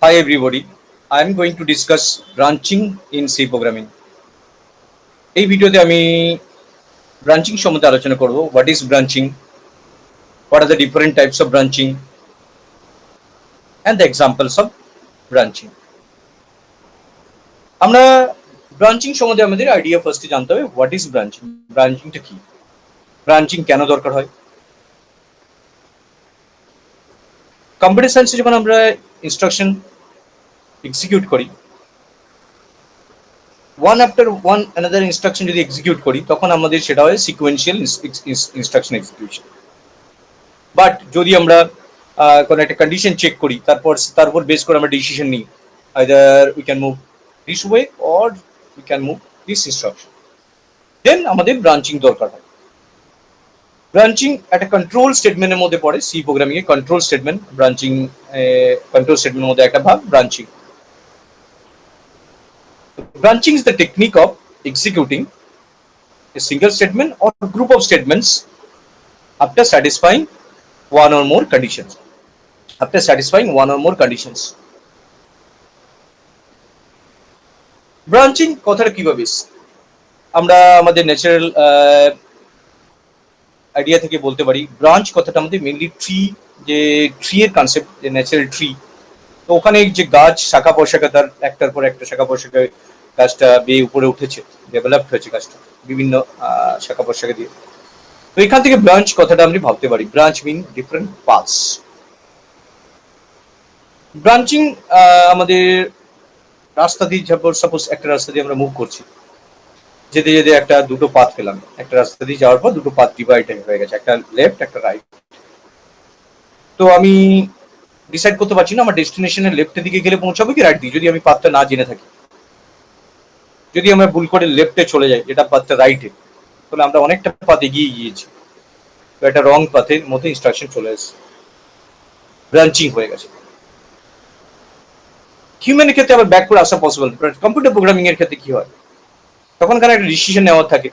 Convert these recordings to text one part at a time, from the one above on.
Hi everybody, I am going to discuss branching in C programming. এই ভিডিওতে আমি branching সম্বন্ধে আলোচনা করব। What is branching? What are the different types of branching? And the examples of branching. আমরা branching সম্বন্ধে আমাদের idea ফার্স্টে জানতে হবে হোয়াট ইজ ব্রাঞ্চিং। ব্রাঞ্চিংটা কি, ব্রাঞ্চিং কেন দরকার হয়। কম্পিউটার সায়েন্সে যখন আমরা ইনস্ট্রাকশন এক্সিকিউট করি, one after one another instruction যদি এক্সিকিউট করি তখন আমাদের সেটা হয় সিকোয়েন্সিয়াল ইনস্ট্রাকশন এক্সিকিউশন। বাট যদি আমরা কোনো একটা কন্ডিশন চেক করি, তারপর বেস করে আমরা ডিসিশন নিই, either we can move this way or we can move this instruction, then আমাদের ব্রাঞ্চিং দরকার হয়। ব্রাঞ্চিং একটা কন্ট্রোল স্টেটমেন্টের মধ্যে পড়ে। সি প্রোগ্রামিং এ কন্ট্রোল স্টেটমেন্ট, ব্রাঞ্চিং কন্ট্রোল স্টেটমেন্টের মধ্যে একটা ভাগ branching. Branching is the technique of executing a single statement or group of statements after satisfying one or more conditions. Branching কথাটা কিভাবে আমরা আমাদের ন্যাচারাল আইডিয়া থেকে বলতে পারি। ব্রাঞ্চ কথাটা আমাদের মেইনলি ট্রি এর কনসেপ্ট, যে ন্যাচারাল ট্রি। তো ওখানে যে গাছ শাখা প্রশাখা, তার একটার পর একটা শাখা প্রশাখা গাছটা বেয়ে উপরে উঠেছে, ডেভেলপড হয়েছে গাছটা বিভিন্ন শাখা প্রশাখা দিয়ে। তো এখান থেকে ব্রাঞ্চ কথাটা আমরা ভাবতে পারি। ব্রাঞ্চ মিন ডিফারেন্ট পাথস। ব্রাঞ্চিং আমাদের রাস্তা দিয়ে, সাপোজ একটা রাস্তা দিয়ে আমরা মুভ করছি, যেতে যেতে একটা দুটো পাথ পেলাম। একটা রাস্তা দিয়ে যাওয়ার পর দুটো পাথ ডিভাইড হয়ে গেছে, একটা লেফট একটা রাইট। তো আমি ডিসাইড করতে পারছি না আমার ডেস্টিনেশনের লেফটের দিকে গেলে পৌঁছাবো কি রাইট দিকে, যদি আমি পাথটা না জেনে থাকি। যদি আমরা ভুল করে লেফটে চলে যাই, যেটা পাথটা রাইটে, তাহলে আমরা অনেকটা পাথ এগিয়ে গিয়েছি, তো একটা রং পাথের মধ্যে ইনস্ট্রাকশন চলে এসেছে, ব্রাঞ্চিং হয়ে গেছে। হিউম্যানের ক্ষেত্রে আবার ব্যাক করে আসা পসিবল। কম্পিউটার প্রোগ্রামিং এর ক্ষেত্রে কি হয়, তখনকার একটা ডিসিশন নেওয়ার থাকে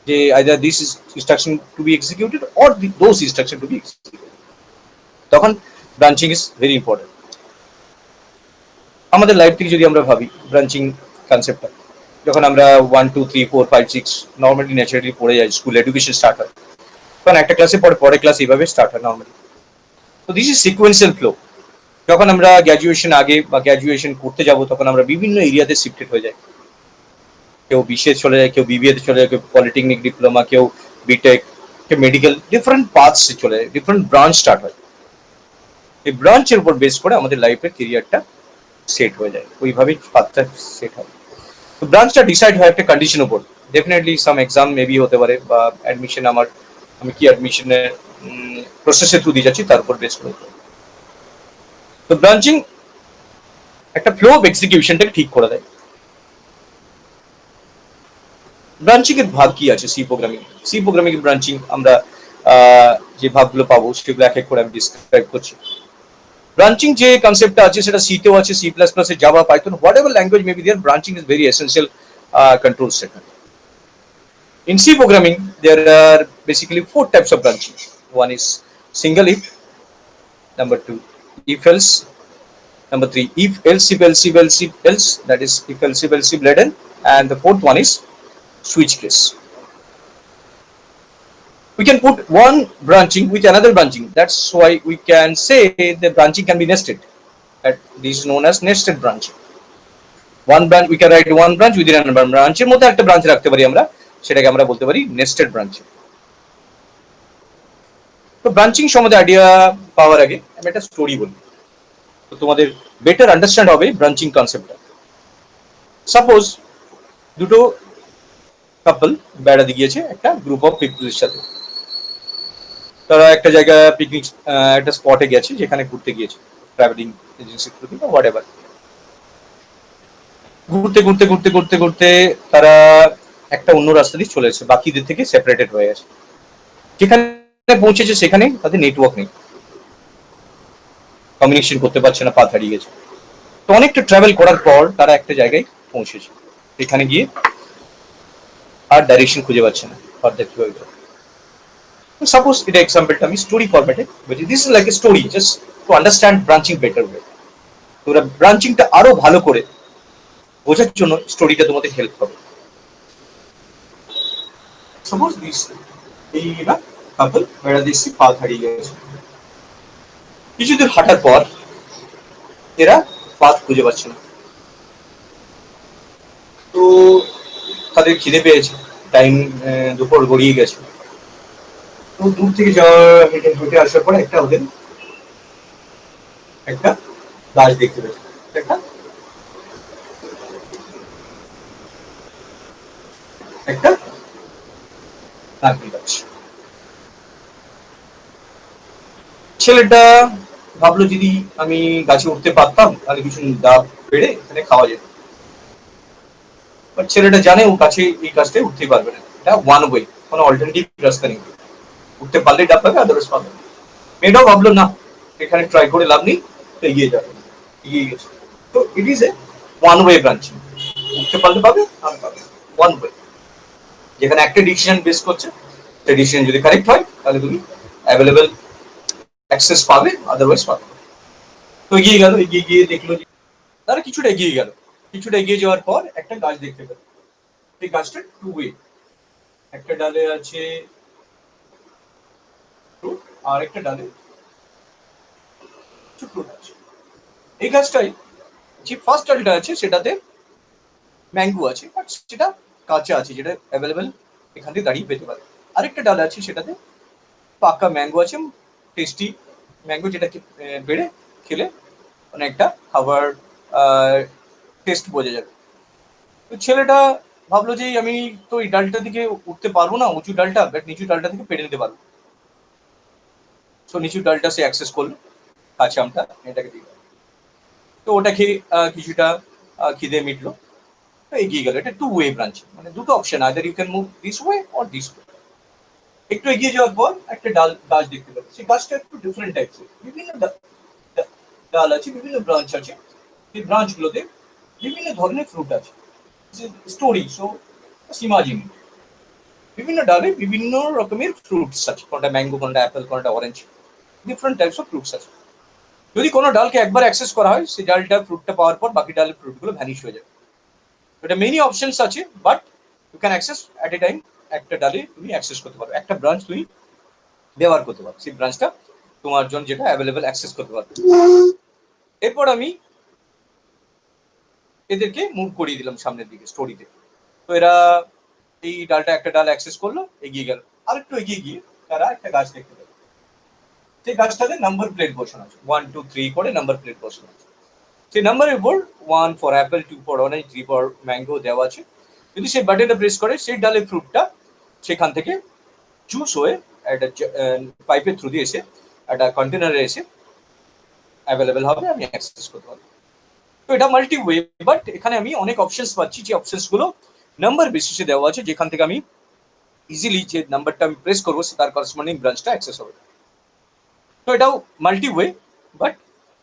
যে either this instruction to B executed or those instruction to B executed. তখন ব্রাঞ্চিং ইজ ভেরি ইম্পর্টেন্ট। আমাদের লাইফ থেকে যদি আমরা ভাবি ব্রাঞ্চিং কনসেপ্টটা, যখন আমরা 1 2 3 4 5 6 নর্মালি ন্যাচারালি পড়ে যাই, স্কুল এডুকেশন স্টার্ট হয়, তখন একটা ক্লাসে পরের ক্লাস এইভাবে স্টার্ট হয় নর্মালি। তো দিস ইজ সিকোয়েন্সিয়াল ফ্লো। যখন আমরা গ্র্যাজুয়েশন আগে বা গ্র্যাজুয়েশন করতে যাব, তখন আমরা বিভিন্ন এরিয়াতে শিফটেড হয়ে যাই। কেউ বিসিএ চলে যায়, কেউ বিবিএতে চলে যায়, কেউ পলিটেকনিক ডিপ্লোমা, কেউ বিটেক, কেউ মেডিকেল, ডিফারেন্ট পাথস চলে যায়, ডিফারেন্ট ব্রাঞ্চ স্টার্ট হয়। এই ব্রাঞ্চের উপর বেস করে আমাদের লাইফের কেরিয়ারটা সেট হয়ে যায়, ওইভাবেই পাথটা সেট হয়। তো ব্রাঞ্চটা ডিসাইড হয় একটা কন্ডিশন উপর। ডেফিনেটলি সাম এক্সাম মেবি হতে পারে, বা অ্যাডমিশন, আমি কি অ্যাডমিশনের প্রসেসের থ্রু দিয়ে যাচ্ছি তার উপর বেস করে। তো ব্রাঞ্চিং একটা ফ্লো অফ এক্সিকিউশনটাকে ঠিক করে দেয়। ব্রাঞ্চিং এর ভাগ কি আছে সি প্রোগ্রামিং? সি প্রোগ্রামিং এর ব্রাঞ্চিং আমরা যে ভাগগুলো পাবো সেগুলো এক এক করে আমি ডিসক্রাইব করছি। ব্রাঞ্চিং যে কনসেপ্টটা আছে সেটা সিতেও আছে, C plus plus, Java, Python, whatever language may be there, branching is very essential control statement. In C programming, there are basically 4 types of branching. One is single if, number 2 if else, number 3 if else if else if else if else, that is if else if else if laden, and the fourth one is switch case. We can put one branching with another branching. That's why we can say the branching can be nested. This is known as nested branching. One branch, we can write one branch within another branch এর মধ্যে একটা branch রাখতে পারি আমরা, সেটাকে আমরা বলতে পারি নেস্টেড ব্রাঞ্চিং। তো ব্রাঞ্চিং সম্বন্ধে আইডিয়া পাওয়ার আগে আমি একটা স্টোরি বলি, তো তোমাদের বেটার আন্ডারস্ট্যান্ড হবে ব্রাঞ্চিং কনসেপ্টটা। সাপোজ দুটো কাপল বেড়াতে গিয়েছে একটা গ্রুপ অফ পিপলের সাথে। তারা একটা জায়গায় পিকনিক, একটা স্পটে গেছে, যেখানে ঘুরতে গিয়েছে ট্রাভেলিং এজেন্সি থ্রু বা হোয়াট এভার। ঘুরতে ঘুরতে ঘুরতে ঘুরতে ঘুরতে তারা একটা অন্য রাস্তা দিয়ে চলে এসেছে, বাকিদের থেকে সেপারেটেড হয়ে গেছে। যেখানে পৌঁছেছে সেখানে তাদের নেটওয়ার্ক নেই, কমিউনিকেশন করতে পারছে না, পাথ হারিয়ে গেছে। তো অনেকটা ট্রাভেল করার পর তারা একটা জায়গায় পৌঁছেছে, এখানে গিয়ে আর ডাইরেকশন খুঁজে পাচ্ছে না, ফার্দার কিভাবে যাবে। সাপোজ এটা এক্সাম্পলটা আমি স্টোরি ফরম্যাটে বলছি। This is like a story, just to understand branching better way. তোমরা ব্রাঞ্চিংটা আরো ভালো করে বোঝার জন্য স্টোরিটা তোমাদের হেল্প করবে। সাপোজ দিস এই না কাপল বেড়াতে এসে পা হারিয়ে গেছে, কিছুদিন হাঁটার পর এরা পাথ খুঁজে পাচ্ছে না, তো তাদের খিদে পেয়েছে, টাইম দুপুর গড়িয়ে গেছে, তো দূর থেকে যাওয়া হেঁটে হেঁটে আসার পরে একটা ওদের একটা গাছ দেখতে পেয়েছে, একটা একটা নারকেল গাছ। ছেলেটা ভাবলো যদি আমি গাছে উঠতে পারতাম তাহলে কিছু ডাব পেড়ে এখানে খাওয়া যেত, বাট ছেলেটা জানে ও গাছে এই গাছটাই উঠতেই পারবে না, এটা ওয়ান ওয়ে, কোনো অল্টারনেটিভ রাস্তা নেই, উঠতে পারলে ডাব পাবে, আদারওয়াইজ পাবে না। মেয়েটাও ভাবলো না এখানে ট্রাই করে লাভ নেই, তো এগিয়ে যাবে, এগিয়ে গেছে। তো it is a one way branching, উঠতে পারলে পাবে, আমি পাবে, ওয়ান ওয়ে, যেখানে একটা ডিসিশন বেস করছে, সেই ডিসিশন যদি কারেক্ট হয় তাহলে তুমি অ্যাভেলেবেল অ্যাক্সেস পাবে, আদারওয়াইজ পাবে। তো এগিয়ে গেল, এগিয়ে গিয়ে দেখলো যে তারা কিছুটা এগিয়ে গেল, কিছুটা এগিয়ে যাওয়ার পর একটা গাছ দেখতে পেল, এই গাছটা টু ওয়ে, একটা ডালে আছে ফ্রুট আর একটা ডালে ফ্রুট আছে। এই গাছটাই যে ফার্স্ট ডালটা আছে সেটাতে ম্যাঙ্গো আছে, বাট সেটা কাঁচা আছে, যেটা অ্যাভেলেবেল এখান থেকে দাঁড়িয়ে পেতে পারে। আরেকটা ডাল আছে সেটাতে পাকা ম্যাঙ্গো আছে, টেস্টি ম্যাঙ্গো, যেটা বেড়ে খেলে অনেকটা খাবার টেস্ট বোঝা যাবে। তো ছেলেটা ভাবলো যে আমি তো এই ডালটা থেকে উঠতে পারবো না, উঁচু ডালটা, বাট নিচু ডালটা থেকে পেরে নিতে পারবো। তো নিচু ডালটা সে অ্যাক্সেস করলো, কাঁচা আমটা এটাকে দিয়ে, তো ওটা খেয়ে কিছুটা খিদে মিটলো, তো এগিয়ে গেল। এটা টু ওয়ে ব্রাঞ্চ, মানে দুটো option, either you can move this way or this way. একটু এগিয়ে যাওয়ার পর একটা ডাল গাছ দেখতে পাবে, সেই গাছটা একটু ডিফারেন্ট টাইপসের, বিভিন্ন ডাল আছে, বিভিন্ন ব্রাঞ্চ আছে, সেই ব্রাঞ্চগুলোতে বিভিন্ন ধরনের ফ্রুট আছে, স্টোরি, সো ইমাজিন বিভিন্ন ডালে বিভিন্ন রকমের ফ্রুটস আছে, কোনটা ম্যাঙ্গো, কোনটা অ্যাপেল, কোনটা orange, different types of fruits আছে। যদি কোনো ডালকে একবার অ্যাক্সেস করা হয়, সেই ডালটা ফ্রুটটা পাওয়ার পর বাকি ডালের ফ্রুটগুলো ভ্যানিশ হয়ে যাবে। এটা মেনি অপশনস আছে, but you can access at a time, একটা ডালে তুমি অ্যাক্সেস করতে পারো, একটা ব্রাঞ্চ তুমি ব্যবহার করতে পারো, সেই ব্রাঞ্চটা তোমার জন্য যেটা অ্যাভেলেবেল অ্যাক্সেস করতে পারবে। এরপর আমি এদেরকে মুভ করিয়ে দিলাম সামনের দিকে স্টোরিতে, তো এরা এই ডালটা একটা ডাল অ্যাক্সেস করলো, এগিয়ে গেল, আরেকটু এগিয়ে গিয়ে তারা একটা গাছ দেখতে পেল, সেই গাছটাতে নাম্বার প্লেট বসানো আছে, 1 2 3 করে নাম্বার প্লেট বসানো আছে, সেই নাম্বারের উপর 1 for Apple, 2 for orange, 3 for mango দেওয়া আছে। যদি সেই বাটনটা প্রেস করে, সেই ডালের ফ্রুটটা সেখান থেকে জুস হয়ে একটা পাইপের থ্রু দিয়ে এসে একটা কন্টেনারে এসে অ্যাভেলেবেল হবে, আমি অ্যাক্সেস করতে পারবো। তো এটা মাল্টি ওয়ে, বাট এখানে আমি অনেক অপশনস পাচ্ছি, যে অপশনসগুলো নাম্বার বেসিসে দেওয়া আছে, যেখান থেকে আমি ইজিলি যে নাম্বারটা আমি প্রেস করবো তার করসপন্ডিং ব্রাঞ্চটা অ্যাক্সেস হবে। তো এটাও multi way, but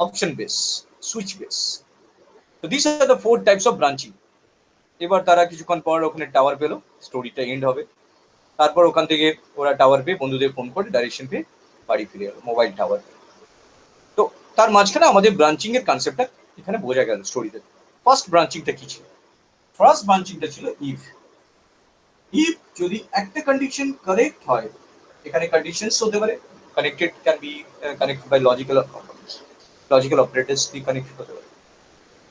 option base, switch base. তো this are the 4 types of branching. এবার তারা কিছুক্ষণ পর ওখানে টাওয়ার পেলো, স্টোরিটা এন্ড হবে। তারপর ওখান থেকে ওরা টাওয়ার পেয়ে বন্ধুদের ফোন করে ডাইরেকশন পেয়ে বাড়ি ফিরে গেল, মোবাইল টাওয়ার। তো তার মাঝখানে আমাদের ব্রাঞ্চিং এর কনসেপ্টটা এখানে বোঝা গেল স্টোরিতে। ফার্স্ট ব্রাঞ্চিংটা কি ছিল? ফার্স্ট ব্রাঞ্চিংটা ছিল ইফ। ইফ যদি একটা কন্ডিশন কারেক্ট হয়, এখানে কন্ডিশনস হতে পারে, connected can be connected by logical operators দিয়ে কানেক্টেড হতে পারে।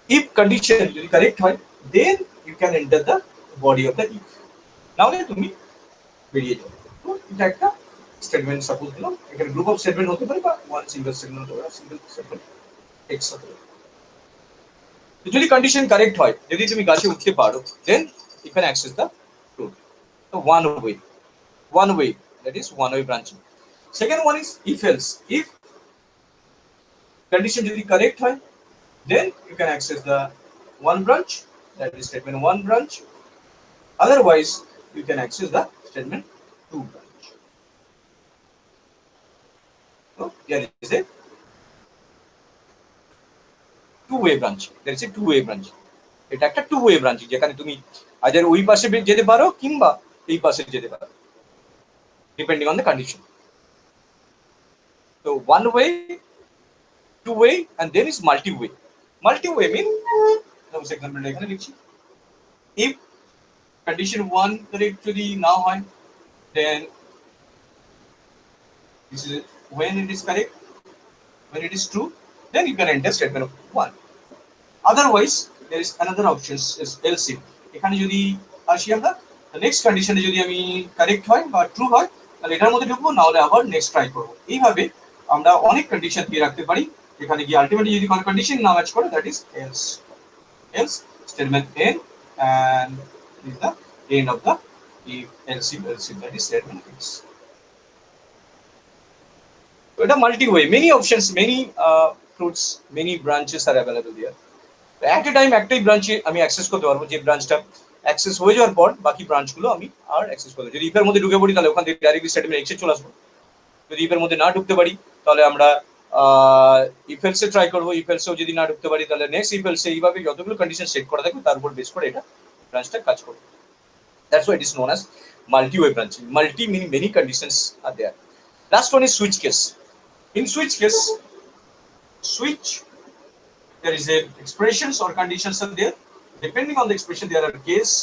ইফ কন্ডিশন যদি কারেক্ট হয়, then you can enter the body of the if, নাহলে তুমি বেরিয়ে যাবে। তো এটা একটা স্টেটমেন্ট সাপোজ দিলাম, এখানে গ্রুপ অফ স্টেটমেন্ট হতে পারে বা ওয়ান সিঙ্গেল স্টেটমেন্ট হতে পারে, সিঙ্গেল স্টেটমেন্ট টেক্সট হতে পারে। তো যদি কন্ডিশন কারেক্ট হয়, যদি তুমি গাছে উঠতে পারো, then you can access the fruit. তো one way, that is one way branching. Second one is if else. If condition যদি correct হয়, then you can access the one branch, that is statement one branch. Otherwise you can access the statement two branch. So there is a two way branch, there is a two way branch. এটা একটা two way branch, যেখানে তুমি either ওই পাশে যেতে পারো কিংবা এই পাশে যেতে পারো, ডিপেন্ডিং অন দ্য কন্ডিশন। তো one way, two way, and then is multi way. Multi way mean suppose এক্সাম্পলটা এখানে লিখছি, if condition 1 correct যদি না হয়, then this is when it is correct, when it is true, then you can enter statement of 1. Otherwise there is another option is else if, এখানে যদি আসি আমরা নেক্সট কন্ডিশনে যদি আমি কারেক্ট হয় বা ট্রু হয় তাহলে এটার মধ্যে ঢুকবো, না হলে আবার নেক্সট ট্রাই করবো। এইভাবে আমরা অনেক কন্ডিশন দিয়ে রাখতে পারি, এখানে গিয়ে আলটিমেটলি যদি কোনো কন্ডিশন না ম্যাচ করে that is else. Else statement N and is the end of the if else if that is statement else. So এটা multi way, many options, many fruits, many branches are available there. At a time একটাই ব্রাঞ্চে আমি access করতে পারবো, যে ব্রাঞ্চটা access হয়ে যাওয়ার পর বাকি ব্রাঞ্চগুলো আমি আর অ্যাক্সেস করতে পারবো। যদি ইফের মধ্যে ঢুকে পড়ি তাহলে ওখান থেকে ডাইরেক্টলি স্টেটমেন্ট এক্সে চলে আসবো। যদি ইফের মধ্যে না ঢুকতে পারি তাহলে আমরা ইফেলসে ট্রাই করবো, ইফেলসেও যদি না ঢুকতে পারি তাহলে নেক্সট ইফেলসে, এইভাবে যতগুলো কন্ডিশন সেট করা থাকবে তার উপর বেস করে এটা ব্রাঞ্চটা কাজ করবে। That's why it is known as multi-way branching. Multi meaning many conditions are there. Last one is switch case. In switch case, switch, there is a expressions or conditions are there. Depending on the expression, there are case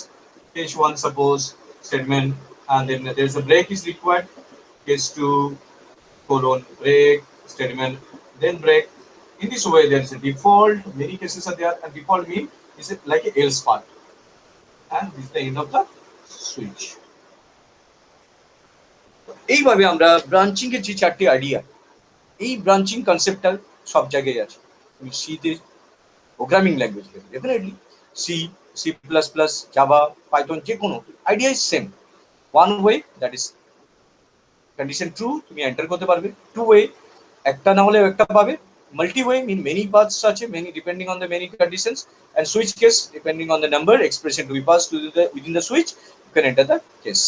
1 suppose statement, and then there is a break is required. Case 2 colon break statement, then break. In this way, there is a default. Many cases are there, and default mean is it like a else part, and this is the end of the switch. এইভাবে আমরা branching এর যে চারটি idea, এই branching কনসেপ্টটা সব জায়গায় আছে। তুমি সিতে programming language definitely C, C plus plus, Java, Python, যে কোনো idea is same. One way that is condition true, তুমি এন্টার করতে পারবে। টু ওয়ে একটা না হলেও একটা পাবে। Multi way mean many paths আছে, many depending on the many conditions, and switch case depending on the number expression to be pass to the within the switch you can enter the case.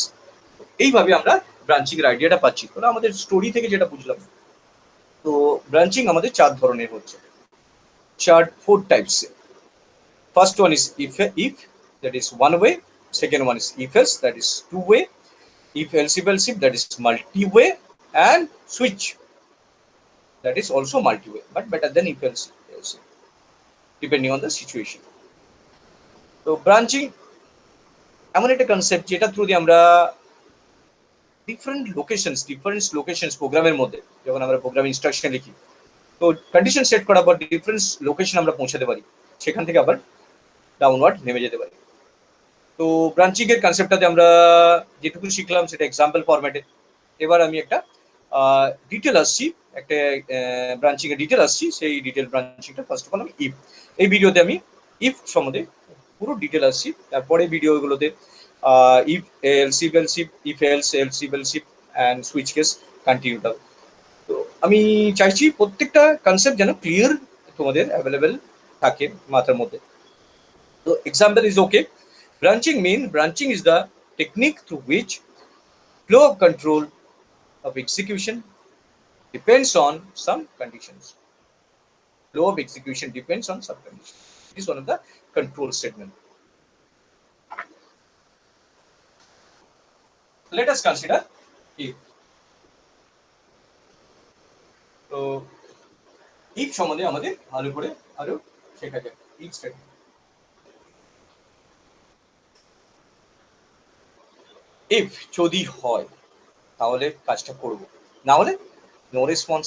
এইভাবে আমরা branching এর আইডিয়াটা পাচ্ছি। তো আমাদের story থেকে যেটা বুঝলাম, তো ব্রাঞ্চিং আমাদের চার ধরনের হচ্ছে, four types. First one is if, that is one way. Second one is if else, that is two way. If else if, that is multi way. And switch, that is also multi way, but better than if else depending on the situation. So branching এমন একটা concept যেটা through দিয়ে আমরা different locations প্রোগ্রামের মধ্যে, যখন আমরা programme instruction লিখি তো কন্ডিশন সেট করার পর ডিফারেন্ট লোকেশন আমরা পৌঁছাতে পারি, সেখান থেকে আবার ডাউনওয়ার্ড নেমে যেতে পারি। তো ব্রাঞ্চিং এর কনসেপ্টটাতে আমরা যেটুকু শিখলাম সেটা এক্সাম্পল ফরম্যাটে। এবার আমি একটা ডিটেল আসছি, একটা ব্রাঞ্চিং এর ডিটেল আসছি। সেই ডিটেল ব্রাঞ্চিংটা ফার্স্ট অফ অল আমি ইফ, এই ভিডিওতে আমি ইফ সম্বন্ধে পুরো ডিটেল আসছি। তারপরে ভিডিওগুলোতে if else if else and switch case কন্টিনিউটা। তো আমি চাইছি প্রত্যেকটা কনসেপ্ট যেন ক্লিয়ার তোমাদের অ্যাভেলেবেল থাকে মাথার মধ্যে। তো example is okay. Branching is the technique through which flow of control of execution depends on some conditions. Flow of execution depends on some conditions. It is one of the control statement. Let us consider if. তো if সম্বন্ধে আমাদের ভালো করে আরো শেখা যায়। if statement, if যদি হয় তাহলে কাজটা করব, না হলে নো রেসপন্স।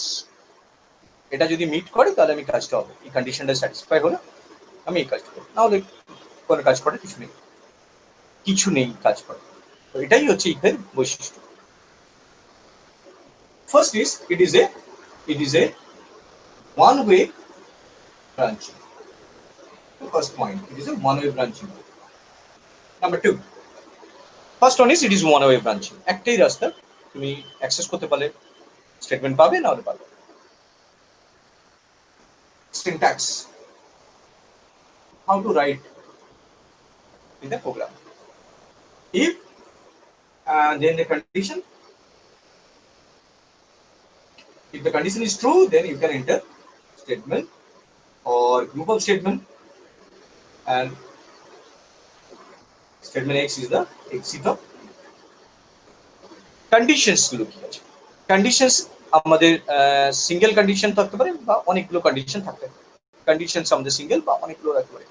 এটা যদি মিট করে তাহলে আমি কাজটা হবে, এই কন্ডিশনটা স্যাটিসফাই হলে আমি এই কাজটা করব, না হলে কোনো কাজ করার কিছু নেই কাজ করার। তো এটাই হচ্ছে ইফের বৈশিষ্ট্য। First is it is a one way branching. The first point, it is a one way branching. Number two, first one is it is one way branching. একটাই রাস্তা, তুমি অ্যাক্সেস করতে পারলে স্টেটমেন্ট পাবে, না হলে পাবে। Syntax, how to write in the program. If then the condition, if the condition is true, then you can enter statement or group of statement, and statement X is the exit of conditions গুলো কি আছে। Conditions আমাদের single condition থাকতে পারে বা অনেকগুলো condition থাকতে পারে। কন্ডিশনস আমাদের সিঙ্গেল বা অনেকগুলো রাখতে পারি।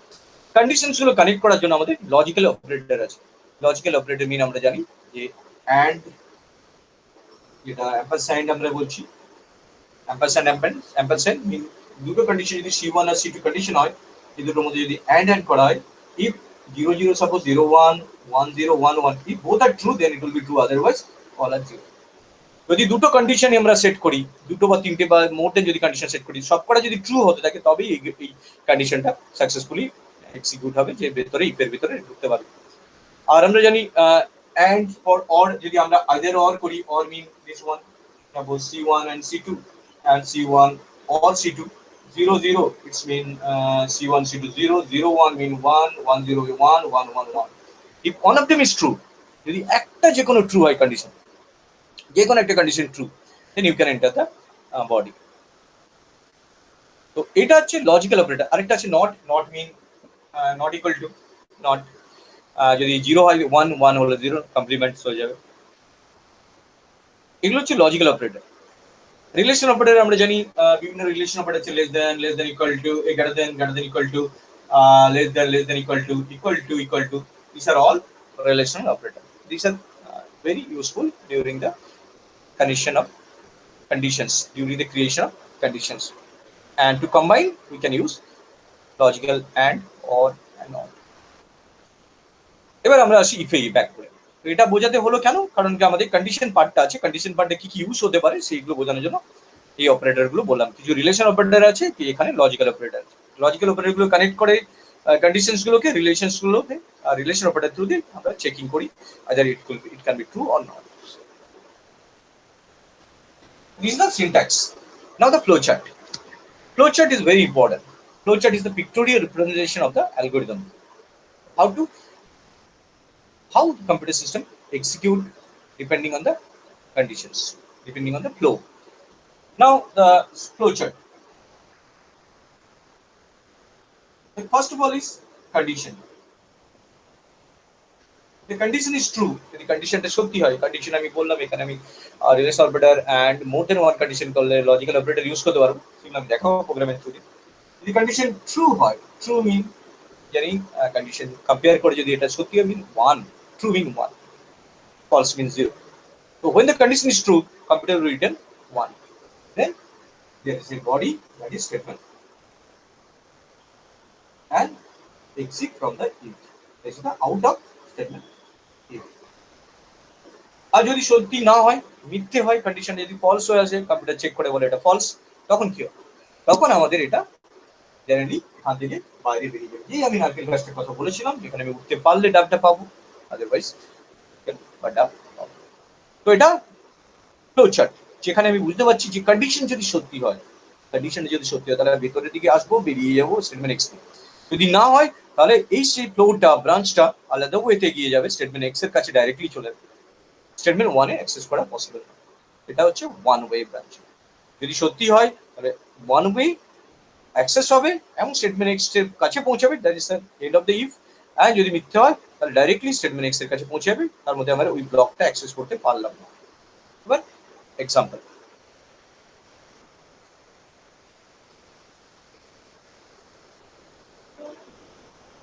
কন্ডিশনস গুলো কানেক্ট করার জন্য আমাদের লজিক্যাল অপারেটর আছে। লজিক্যাল অপারেটর মিন আমরা জানি যে অ্যান্ড, যেটা অ্যাম্পারস্যান্ড আমরা বলছি, অ্যাম্পারস্যান্ড মিন দুটো কন্ডিশন যদি C1 আর C2 কন্ডিশন হয়, এই দুটোর মধ্যে যদি অ্যান্ড করা হয়, if 0 0 suppose 0 1 1 0 1 1, if both are true then it will be true, otherwise all are zero. যদি দুটো কন্ডিশন আমরা সেট করি, দুটো বা তিনটে বা মোর দেন যদি কন্ডিশন সেট করি, সবকটা যদি ট্রু হতে থাকে তবেই এই কন্ডিশনটা সাকসেসফুলি এক্সিকিউট হবে, যে ভেতরে ইফের ভিতরে ঢুকতে পারবে। আর আমরা জানি অ্যান্ড ফর অর যদি আমরা আইদার অর করি, or mean this one, suppose C1 and C2 and C1 or C2 0 0, it's mean C1 C2 0 0 1 mean 1 1 0 1 1 1 1. if one of them is true, যদি একটা যে কোনো ট্রু হয় কন্ডিশন, যে কোনো একটা condition true, then you can enter the body. তো এটা হচ্ছে লজিক্যাল অপারেটর। আরেকটা আছে not, not mean not equal to, not যদি 0 হয় 1 1 হলে 0 কমপ্লিমেন্টস হয়ে যাবে। এগুলো হচ্ছে লজিক্যাল অপারেটর। রিলেশন অপারেটর আমরা জানি বিভিন্ন রিলেশন অপারেটর আছে, less than equal two, greater then equal two, less than equal two, these are all relational operator. These are very useful during the condition of conditions, during the creation of conditions, and to combine we can use logical and, or, and not. এবার আমরা আসি ইফে back করে। তো এটা বোঝাতে হলো কেন, কারণ কি আমাদের কন্ডিশন পার্টটা আছে, কন্ডিশন পার্টে কি কি ইউজ হতে পারে সেইগুলো বোঝানোর জন্য এই অপারেটর গুলো বললাম। কিছু রিলেশন অপারেটর আছে, কি এখানে লজিক্যাল অপারেটর আছে। লজিক্যাল অপারেটর গুলো কানেক্ট করে কন্ডিশনস গুলোকে রিলেশনস গুলোকে রিলেশন অপারেটর থ্রু দিয়ে আমরা চেকিং করি either it can be true or not. This is the syntax. Now the flowchart. Flowchart is very important. Flowchart is the pictorial representation of the algorithm. How the computer system execute depending on the conditions, depending on the flow. Now the flowchart. The first of all is condition. The condition is true. যদি কন্ডিশনটা সত্যি হয়, condition আমি বললাম এখানে আমি relation operator and more than one condition করলে logical operator use করতে পারবো, সেগুলো আমি দেখাবো প্রোগ্রামের থ্রুতে। যদি কন্ডিশন ট্রু হয়, ট্রু মিন জানি কন্ডিশন কম্পেয়ার করে যদি এটা সত্যি হয় মিন 1, true mean 1, false means 0. So when the condition is true, computer will return 1. Then there is a body, that is statement, and exit from the if. This is the out of statement if. আর যদি সত্যি না হয়, মিথ্যে হয়, condition যদি false হয়ে আসে, computer check করে বলে এটা ফলস, তখন কি হবে? তখন আমাদের এটা জেনারেলি এখান থেকে বাইরে বেরিয়ে যাবে। যেই আমি নারকেল গাছটার কথা বলেছিলাম, যেখানে আমি উঠতে পারলে ডাবটা পাবো, আদারওয়াইজ বা ডাব পাবো। তো এটা ফ্লোচার্ট, যেখানে আমি বুঝতে পারছি যে কন্ডিশন যদি সত্যি হয়, কন্ডিশনটা যদি সত্যি হয় তাহলে ভেতরের দিকে আসবো, বেরিয়ে যাবো স্টেটমেন্ট এক্স থেকে। যদি না হয় তাহলে এই সেই ফ্লোটা, ব্রাঞ্চটা আলাদা ওয়েতে গিয়ে যাবে, স্টেটমেন্ট এক্স এর কাছে ডাইরেক্টলি চলে যাবে, স্টেটমেন্ট ওয়ানে অ্যাক্সেস করা পসিবল না। এটা হচ্ছে ওয়ান ওয়ে ব্রাঞ্চ। যদি সত্যি হয় তাহলে ওয়ান ওয়ে অ্যাক্সেস হবে এবং স্টেটমেন্ট এক্স এর কাছে পৌঁছাবে, that is the end of the if. আর যদি মিথ্যে হয় তাহলে ডাইরেক্টলি স্টেটমেন্ট এক্স এর কাছে পৌঁছে যাবে, তার মধ্যে আমরা ওই ব্লকটা অ্যাক্সেস করতে পারলাম না। এবার এক্সাম্পল,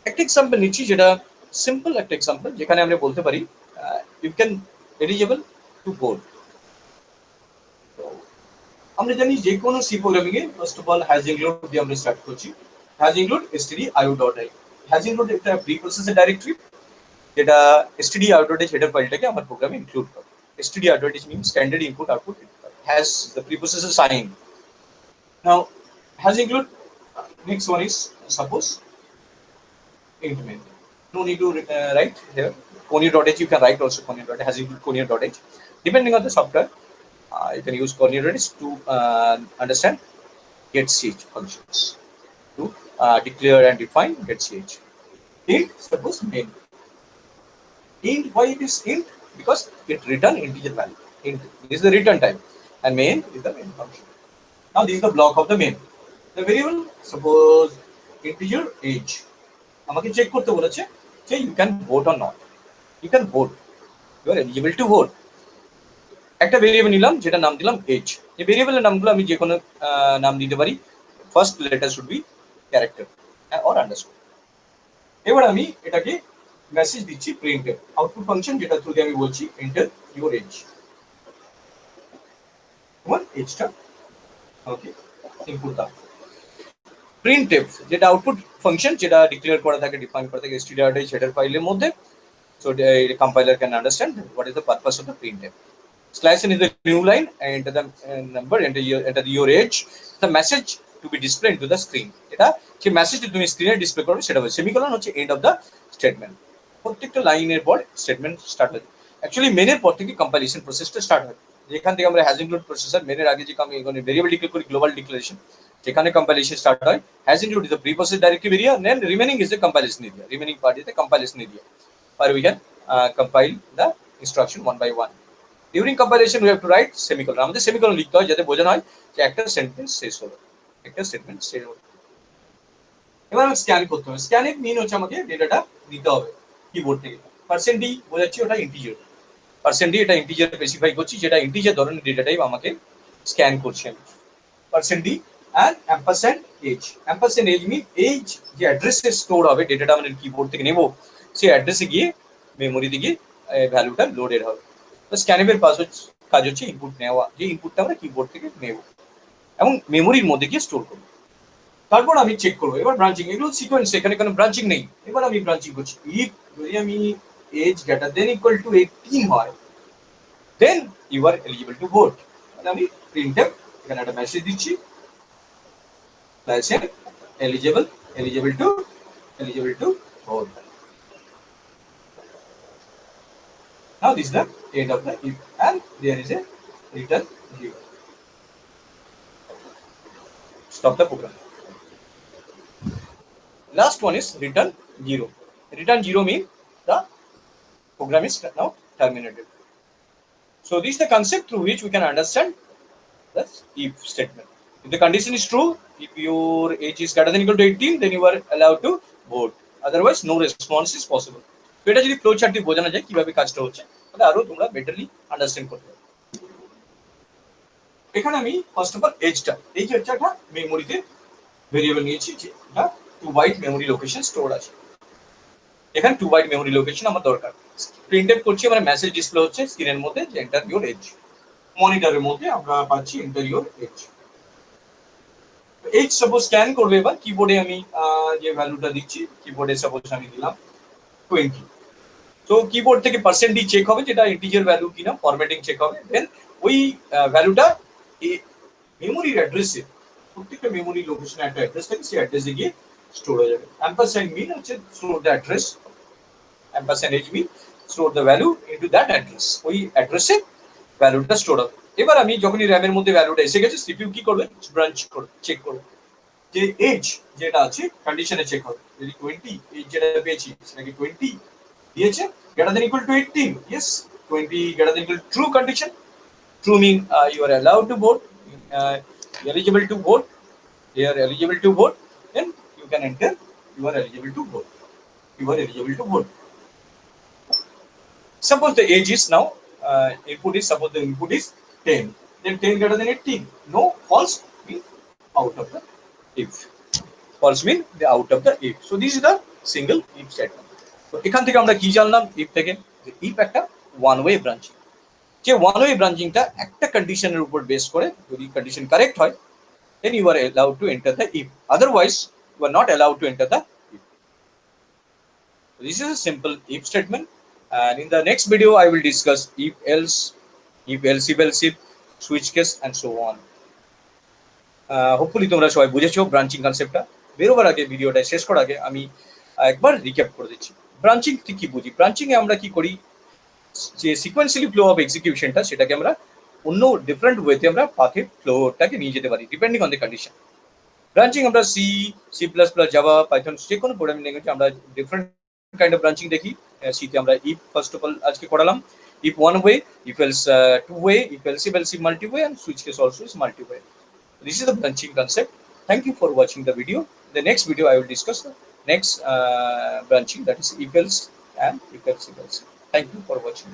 একটা এক্সাম্পল নিচ্ছি, যেটা সিম্পল একটা এক্সাম্পল, যেখানে আমরা বলতে পারি you can eligible to board. আমরা জানি যে কোনো সি প্রোগ্রামিং এ first of all hash include দিয়ে আমরা স্টার্ট করছি। Hash include stdio.i। Hash include একটা প্রি প্রসেসর ডাইরেক্টরি, যেটা stdio.h হেডার ফাইলটাকে আমার প্রোগ্রামে ইনক্লুড করে। stdio.h means standard input output, has the preprocessor sign. Now has include next one is suppose int main. No need to write here conio.h, you can write also conio.h, has include conio.h. Depending on the software, you can use conio.h to understand get ch functions, to declare and define get ch. Int suppose main. Int, why it is int? Because it return integer value. Int, this is the return type, and main is the main function. Now this is the block of the main. The variable, suppose integer age. আমাকে check করতে বলেছে যে you can vote or not. You can vote. You are eligible to vote. একটা variable নিলাম, যেটা নাম দিলাম age. এই ভেরিয়েবলের নামগুলো আমি যে কোনো নাম দিতে পারি। First letter should be character or underscore. এবার আমি এটাকে মেসেজ দিচ্ছি প্রিন্টএফ আউটপুট ফাংশন, যেটা থ্রু দিয়ে আমি বলছি এন্টার ইউর এজ, তোমার এজটা ওকে ইনপুট দাও। প্রিন্টএফ যেটা আউটপুট ফাংশন, যেটা ডিক্লেয়ার করা থাকে, ডিফাইন করা থাকে std.h হেডার ফাইলের মধ্যে। So the compiler can understand what is the purpose of the printf. Slash n is the new line and enter the number, enter your age, the message to be displayed into the screen. এটা যে মেসেজটি তুমি স্ক্রিনে display করবে সেটা হচ্ছে semicolon, হচ্ছে and of the statement. প্রত্যেকটা লাইনের পর স্টেটমেন্ট স্টার্ট হয়। অ্যাকচুয়ালি মেনের পর থেকে কম্পাইলেশন প্রসেসটা স্টার্ট হয়, যেখান থেকে আমরা হ্যাজ ইনক্লুড প্রসেসর, মেনের আগে যে আমি এখানে ভেরিয়েবল ডিক্লেয়ার করি গ্লোবাল ডিক্লারেশন, যেখানে কম্পাইলেশন স্টার্ট হয়। Hash include is the preprocess directory area, then remaining is the compilation area, remaining part is the compilation area, or we can compile the instruction one by one. During compilation we have to write semicolon, আমাদের semicolon লিখতে হয় যাতে বোঝানো হয় যে একটা sentence শেষ হলো, একটা স্টেটমেন্ট শেষ হলো। এবার আমি স্ক্যান করতে হবে। স্ক্যানের মিন হচ্ছে আমাকে ডেটাটা নিতে হবে কিবোর্ড থেকে। %d বোঝাচ্ছি ওটা ইন্টিজার, %d এটা ইন্টিজার স্পেসিফাই করছি, যেটা ইন্টিজার ধরনের ডেটা টাইপ আমাকে স্ক্যান করছি আমি। %d and %h, %h mean age যে অ্যাড্রেসে স্টোর হবে ডেটাটা আমাদের কিবোর্ড থেকে নেব, সেই অ্যাড্রেসে গিয়ে মেমোরিতে গিয়ে ভ্যালুটা লোডেড হবে। তো স্ক্যানএফের কাজ হচ্ছে ইনপুট নেওয়া, যে ইনপুটটা আমরা কিবোর্ড থেকে নেব এবং মেমোরির মধ্যে গিয়ে স্টোর করবো। তারপর আমি চেক করবো। এবার ব্রাঞ্চিং, এগুলো সিকোয়েন্স, এখানে কোনো ব্রাঞ্চিং নেই। এবার আমি ব্রাঞ্চিং করছি। ইফ যদি আমি age greater then equal to 18 হয়, then you are eligible to vote. মানে আমি প্রিন্টএফ এখানে একটা মেসেজ দিচ্ছি, eligible to vote. Now this is the end of the if, and there is a return 0. Stop the program. Last one is return 0. Return 0 means the program is now terminated. So this is the concept through which we can understand the if statement. If the condition is true, if your age is greater than equal to 18, then you are allowed to vote. Otherwise, no response is possible. তো এটা যদি flow chart দিয়ে বোঝানো যায় কিভাবে কাজটা হচ্ছে, তাহলে আরো তোমরা বেটারলি আন্ডারস্ট্যান্ড করতে পারবে। এখানে আমি ফার্স্ট অফ অল এই যে একটা মেমোরিতে ভেরিয়েবল নিয়েছি, যেটা 2 বাইট মেমোরি লোকেশন স্টোর আছে। এখানে 2 বাইট মেমোরি লোকেশন আমার দরকার। প্রিন্টএফ করছি, আমার মেসেজ ডিসপ্লে হচ্ছে স্ক্রিনের মধ্যে যে এন্টার ইওর এজ। মনিটরের মধ্যে আমরা পাচ্ছি enter your age. Age suppose scan করবে, এবার কিবোর্ডে আমি যে ভ্যালুটা দিচ্ছি, কিবোর্ডে সাপোজ আমি দিলাম 20। তো কিবোর্ড থেকে %d চেক হবে, যেটা ইন্টিজার ভ্যালু কিনা, ফরম্যাটিং চেক হবে। দেন ওই ভ্যালুটা মেমোরির অ্যাড্রেসে, প্রত্যেকটা মেমোরি লোকেশনে একটা অ্যাড্রেস থাকে, সেই অ্যাড্রেসে গিয়ে স্টোর হয়ে যাবে। অ্যাম্পারস্যান্ড মিন হচ্ছে store the address, %h mean store the value into that address, ওই অ্যাড্রেসে ভ্যালুটা স্টোর হবে। এবার আমি যখনই র্যামের মধ্যে ভ্যালুটা এসে গেছে, সিপিইউ কি করবে, ব্রাঞ্চ চেক করবে যে এজ যেটা আছে কন্ডিশনে চেক হবে। যদি 20 এজ যেটা পেয়েছি সেটা কি 20 দিয়েছে, greater than equal to 18, yes, 20 greater than equal to true condition. True mean you are allowed to vote, eligible to vote, they are eligible to vote, then you can enter you are eligible to vote, you are eligible to vote. Suppose the age is now suppose the input is 10, then 10 greater than 18, no, false mean out of the if, false mean the out of the if. So this is the single if statement. তো এখান থেকে আমরা কি জানলাম if থেকে, যে if একটা one way branching, যে ওয়ান ওয়ে ব্রাঞ্চিংটা একটা কন্ডিশনের উপর বেস করে, যদি কন্ডিশন কারেক্ট হয় then you are allowed to enter the if, otherwise you are not allowed to enter the if. So this is a simple if statement, and in the next video I will discuss if else, if else if, switch case and so on. Hopefully তোমরা সবাই বুঝেছো branching কনসেপ্টটা। বেরোবার আগে, ভিডিওটা শেষ করার আগে আমি একবার রিক্যাপ করে দিচ্ছি ব্রাঞ্চিং কি বুঝি। ব্রাঞ্চিং এ আমরা কি করি, যে সিকোয়েন্সিয়ালি ফ্লো অফ এক্সিকিউশনটা, সেটাকে আমরা অন্য ডিফারেন্ট ওয়েতে আমরা পাথে ফ্লোটাকে নিয়ে যেতে পারি depending on the condition. Branching আমরা C++, জাভা, পাইথন, যে কোনো প্রোগ্রামিং ল্যাঙ্গুয়েজে আমরা ডিফারেন্ট কাইন্ড অফ ব্রাঞ্চিং দেখি। সিতে আমরা ইফ ফার্স্ট অফ অল আজকে করালাম, if one way, if else two way, if else if multi way, and switch case also is multi way. This is the branching concept. Thank you for watching the video. The next video I will discuss the next branching, that is if else and if else. Thank you for watching.